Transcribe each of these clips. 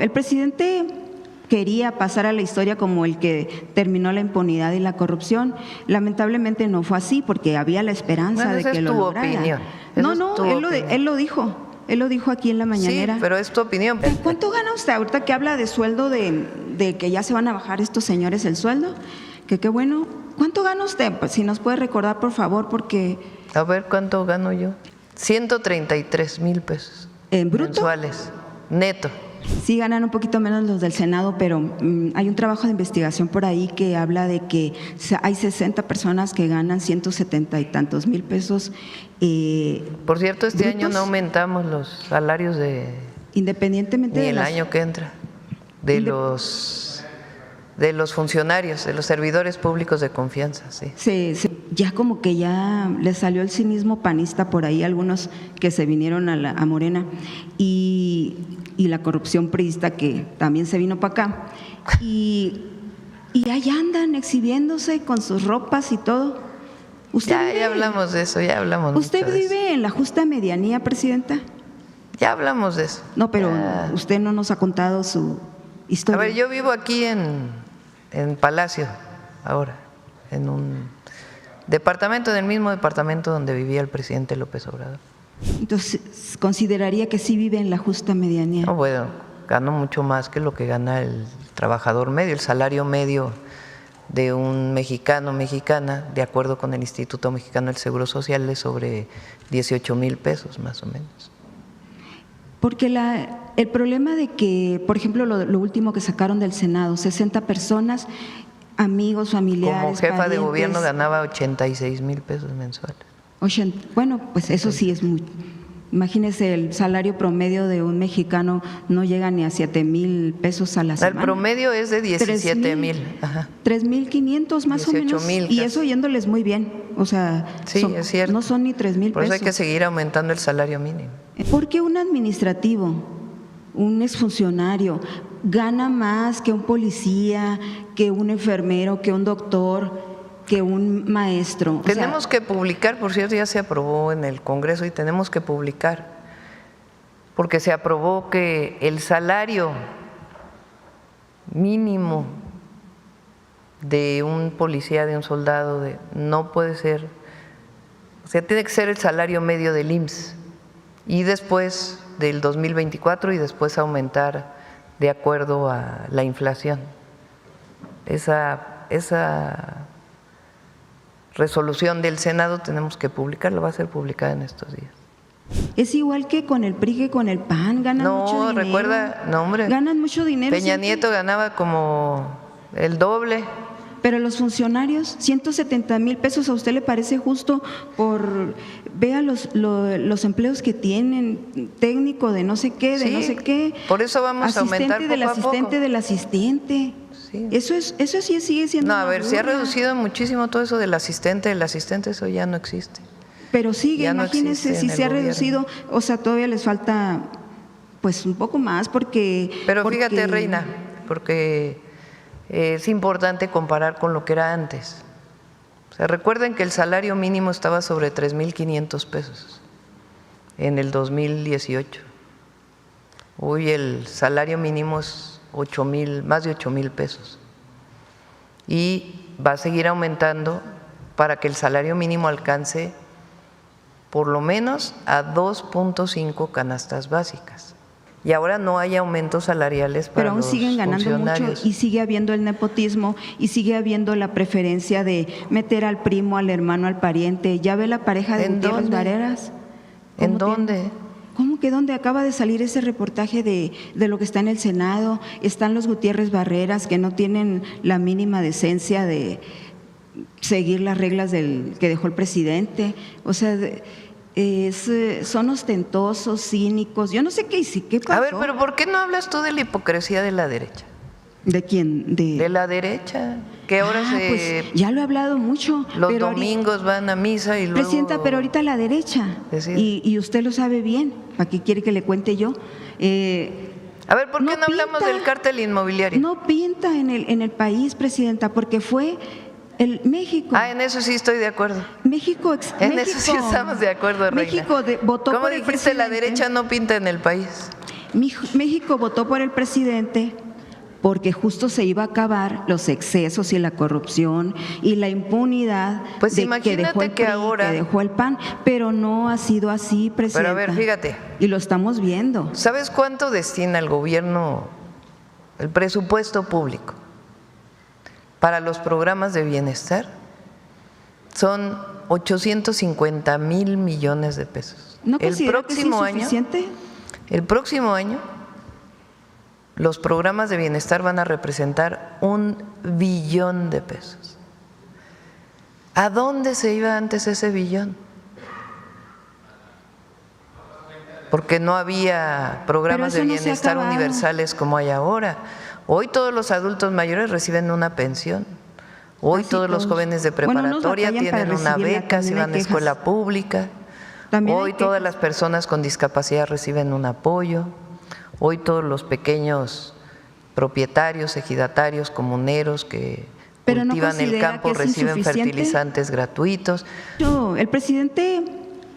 el presidente quería pasar a la historia como el que terminó la impunidad y la corrupción. Lamentablemente no fue así, porque había la esperanza de que lo lograra. Opinión. No, él lo dijo. Él lo dijo aquí en la mañanera. Sí, pero es tu opinión. ¿Cuánto gana usted ahorita que habla de sueldo, de que ya se van a bajar estos señores el sueldo? Que qué bueno. ¿Cuánto gana usted? Pues, si nos puede recordar, por favor, porque… A ver, ¿cuánto gano yo? 133,000 pesos. ¿En bruto? Mensuales, neto. Sí ganan un poquito menos los del Senado, pero hay un trabajo de investigación por ahí que habla de que hay 60 personas que ganan 170 y tantos mil pesos. Por cierto, este brutos, año no aumentamos los salarios independientemente ni de el año que entra, de los funcionarios, de los servidores públicos de confianza, sí. Ya como que ya les salió el cinismo panista por ahí, algunos que se vinieron a Morena, y la corrupción priista que también se vino para acá, y ahí andan exhibiéndose con sus ropas y todo. Ya hablamos de eso, ya hablamos. ¿Usted vive en la justa medianía, presidenta? Ya hablamos de eso. No, pero usted no nos ha contado su historia. A ver, yo vivo aquí en Palacio ahora, en un departamento, del mismo departamento donde vivía el presidente López Obrador. Entonces, ¿consideraría que sí vive en la justa medianía? No, bueno, gano mucho más que lo que gana el trabajador medio, el salario medio de un mexicano, mexicana, de acuerdo con el Instituto Mexicano del Seguro Social, es sobre 18,000 pesos más o menos. Porque el problema de que, por ejemplo, lo último que sacaron del Senado, 60 personas, amigos, familiares, como jefa parientes, de gobierno ganaba 86,000 pesos mensuales. Bueno, pues eso sí es muy… Imagínese, el salario promedio de un mexicano no llega ni a 7,000 pesos a la semana. El promedio es de 17,000. 3,500 más o menos. 18,000. Y eso yéndoles muy bien. O sea, sí, es cierto. No son ni 3,000 pesos. Por eso hay que seguir aumentando el salario mínimo. ¿Por qué un administrativo, un exfuncionario, gana más que un policía, que un enfermero, que un doctor, que un maestro? Tenemos que publicar, por cierto, ya se aprobó en el Congreso y tenemos que publicar, porque se aprobó que el salario mínimo de un policía, de un soldado, no puede ser, o sea, tiene que ser el salario medio del IMSS y después del 2024 y después aumentar de acuerdo a la inflación. Esa resolución del Senado tenemos que publicarla, va a ser publicada en estos días. Es igual que con el PRI, que con el PAN, ganan mucho dinero. No, recuerda, no hombre. Ganan mucho dinero. Peña Nieto ganaba como el doble. Pero los funcionarios, 170,000 pesos, ¿a usted le parece justo? Vea los empleos que tienen, técnico de no sé qué, de no sé qué. Por eso vamos a aumentar poco a poco. Asistente del asistente. Sí. Eso sí sigue siendo. No, a ver, se ha reducido muchísimo todo eso del asistente, eso ya no existe. Pero sigue, ya imagínense, si se ha reducido, o sea, todavía les falta pues un poco más porque… Pero fíjate, Reina, porque es importante comparar con lo que era antes. O sea, recuerden que el salario mínimo estaba sobre 3,500 pesos en el 2018. Hoy el salario mínimo es más de 8,000 pesos. Y va a seguir aumentando para que el salario mínimo alcance por lo menos a 2.5 canastas básicas. Y ahora no hay aumentos salariales para los funcionarios. Pero aún siguen ganando mucho y sigue habiendo el nepotismo y sigue habiendo la preferencia de meter al primo, al hermano, al pariente. ¿Ya ve la pareja de Gutiérrez Barreras? ¿En dónde? ¿Cómo que dónde? Acaba de salir ese reportaje de lo que está en el Senado. Están los Gutiérrez Barreras que no tienen la mínima decencia de seguir las reglas que dejó el presidente. O sea… son ostentosos, cínicos, yo no sé qué pasó. A ver, pero ¿por qué no hablas tú de la hipocresía de la derecha? ¿De quién? De la derecha, que ahora pues ya lo he hablado mucho. Los domingos van a misa y luego… Presidenta, pero ahorita la derecha, y usted lo sabe bien, ¿para qué quiere que le cuente yo? A ver, ¿por qué no hablamos del cártel inmobiliario? No pinta en el país, presidenta, porque fue… México. En eso sí estoy de acuerdo. Eso sí estamos de acuerdo, Reina. México votó ¿Cómo por el dijiste? presidente. La derecha no pinta en el país. México votó por el presidente porque justo se iba a acabar los excesos y la corrupción y la impunidad Pues que imagínate dejó el que PRI, ahora- que dejó el PAN, pero no ha sido así, presidenta. Pero a ver, fíjate. Y lo estamos viendo. ¿Sabes cuánto destina el gobierno, el presupuesto público, para los programas de bienestar? Son 850,000 millones de pesos. ¿No considera que es insuficiente? El próximo año, los programas de bienestar van a representar 1 billón de pesos. ¿A dónde se iba antes ese billón? Porque no había programas de Pero eso no se ha bienestar acabado. universales como hay ahora. Hoy todos los adultos mayores reciben una pensión. Hoy Así todos los todos. jóvenes de Bueno, unos preparatoria batallan para tienen una recibirla, beca si también hay van a quejas. escuela pública. También hay Hoy todas quejas. las personas con discapacidad reciben un apoyo. Hoy todos los pequeños propietarios, ejidatarios, comuneros que Pero no cultivan el considera campo que es reciben insuficiente. fertilizantes gratuitos. El presidente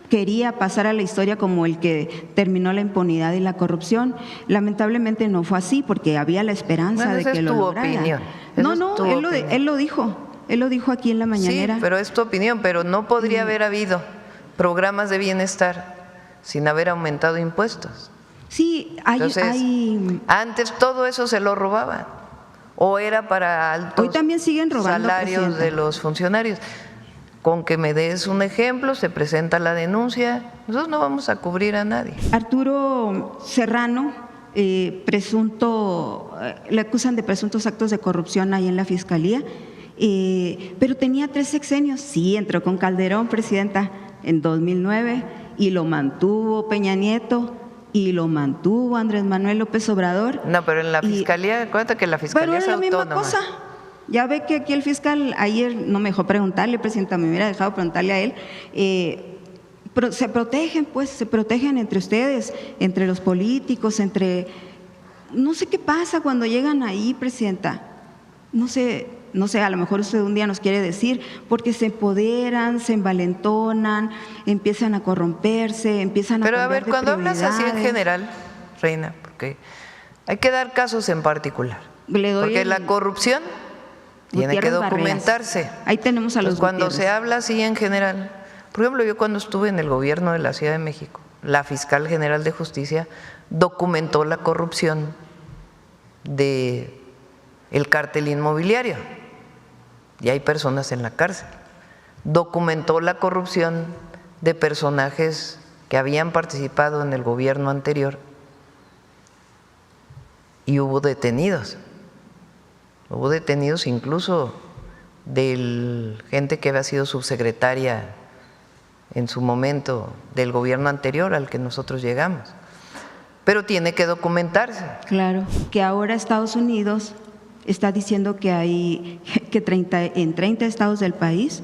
quería pasar a la historia como el que terminó la impunidad y la corrupción. Lamentablemente no fue así porque había la esperanza Bueno, de esa que es lo tu lograra. opinión. Esa No, es no, tu opinión. él lo dijo. Él lo dijo aquí en la mañanera. Sí, pero es tu opinión, pero no podría haber habido programas de bienestar sin haber aumentado impuestos. Sí, Entonces, hay antes todo eso se lo robaban o era para altos Hoy también siguen robando, salarios presidenta. de los funcionarios. Con que me des un ejemplo, se presenta la denuncia, nosotros no vamos a cubrir a nadie. Arturo Serrano, le acusan de presuntos actos de corrupción ahí en la fiscalía, pero tenía 3 sexenios. Sí, entró con Calderón, presidenta, en 2009 y lo mantuvo Peña Nieto y lo mantuvo Andrés Manuel López Obrador. No, pero en la Y- fiscalía, acuérdate que la fiscalía Pero es es la misma autónoma. cosa. Ya ve que aquí el fiscal ayer no me dejó preguntarle, presidenta, me hubiera dejado preguntarle a él. Se protegen, pues, se protegen entre ustedes, entre los políticos, no sé qué pasa cuando llegan ahí, presidenta. No sé, a lo mejor usted un día nos quiere decir, porque se empoderan, se envalentonan, empiezan a corromperse, empiezan a Pero a cambiar ver, de cuando hablas así en prioridades. general, Reina, porque hay que dar casos en particular. Le doy Porque el- la corrupción tiene que Gutiérrez Barreras. documentarse. Ahí tenemos a los Entonces, cuando Gutiérrez. se habla así en general, por ejemplo, yo cuando estuve en el gobierno de la Ciudad de México, la fiscal general de justicia documentó la corrupción de el cártel inmobiliario y hay personas en la cárcel. Documentó la corrupción de personajes que habían participado en el gobierno anterior y hubo detenidos. Hubo detenidos incluso de gente que había sido subsecretaria en su momento del gobierno anterior al que nosotros llegamos. Pero tiene que documentarse. Claro, que ahora Estados Unidos está diciendo que hay en 30 estados del país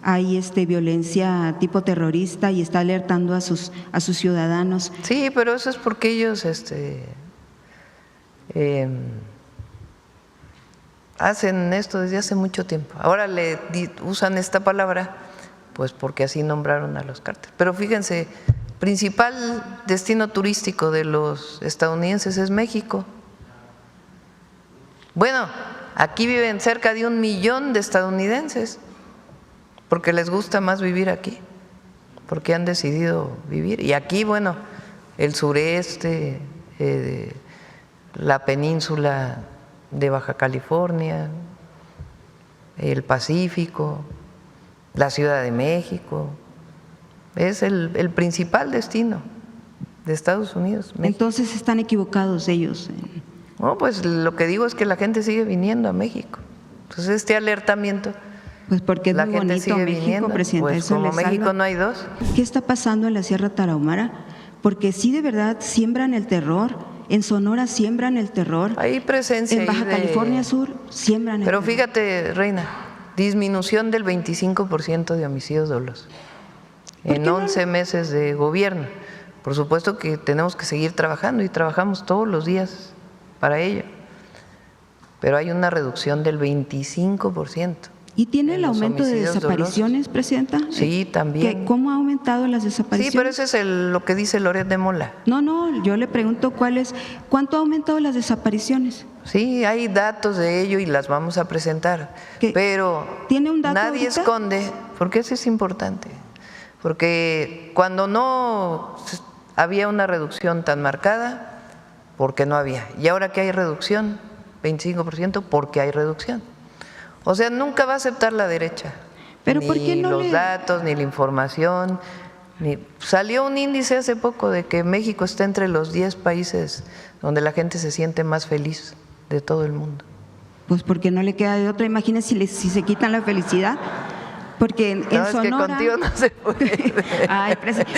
hay violencia tipo terrorista y está alertando a sus ciudadanos. Sí, pero eso es porque ellos hacen esto desde hace mucho tiempo. Ahora usan esta palabra pues porque así nombraron a los cárteles. Pero fíjense, principal destino turístico de los estadounidenses es México. Bueno, aquí viven cerca de 1 millón de estadounidenses porque les gusta más vivir aquí, porque han decidido vivir. Y aquí, bueno, el sureste, la península de Baja California, el Pacífico, la Ciudad de México, es el principal destino de Estados Unidos. México. Entonces están equivocados ellos. No, pues lo que digo es que la gente sigue viniendo a México. Entonces este alertamiento, Pues porque es la muy gente bonito sigue México, viniendo. presidenta. Pues eso como les México salva. no hay dos. ¿Qué está pasando en la Sierra Tarahumara? Porque sí, de verdad, siembran el terror. En Sonora siembran el terror. Hay presencia En Baja ahí California Sur siembran el Pero terror. fíjate, Reina, disminución del 25% de homicidios dolosos en qué no? 11 meses de gobierno. Por supuesto que tenemos que seguir trabajando y trabajamos todos los días para ello, pero hay una reducción del 25%. ¿Y tiene el en los aumento de homicidios desapariciones, Presidenta? Sí, también. ¿Cómo ha aumentado las desapariciones? Sí, pero eso es lo que dice Loret de Mola. No, yo le pregunto ¿cuánto ha aumentado las desapariciones? Sí, hay datos de ello y las vamos a presentar. ¿Qué? Pero ¿Tiene un dato nadie ahorita? esconde, porque eso es importante. Porque cuando no había una reducción tan marcada, porque no había. Y ahora que hay reducción, 25%, porque hay reducción. O sea, nunca va a aceptar la derecha. Pero ni ¿por qué no los datos, ni la información. Salió un índice hace poco de que México está entre los 10 países donde la gente se siente más feliz de todo el mundo. Pues porque no le queda de otra. Imagínense si se quitan la felicidad. Porque en No, es que Sonora… contigo no se puede. Ay,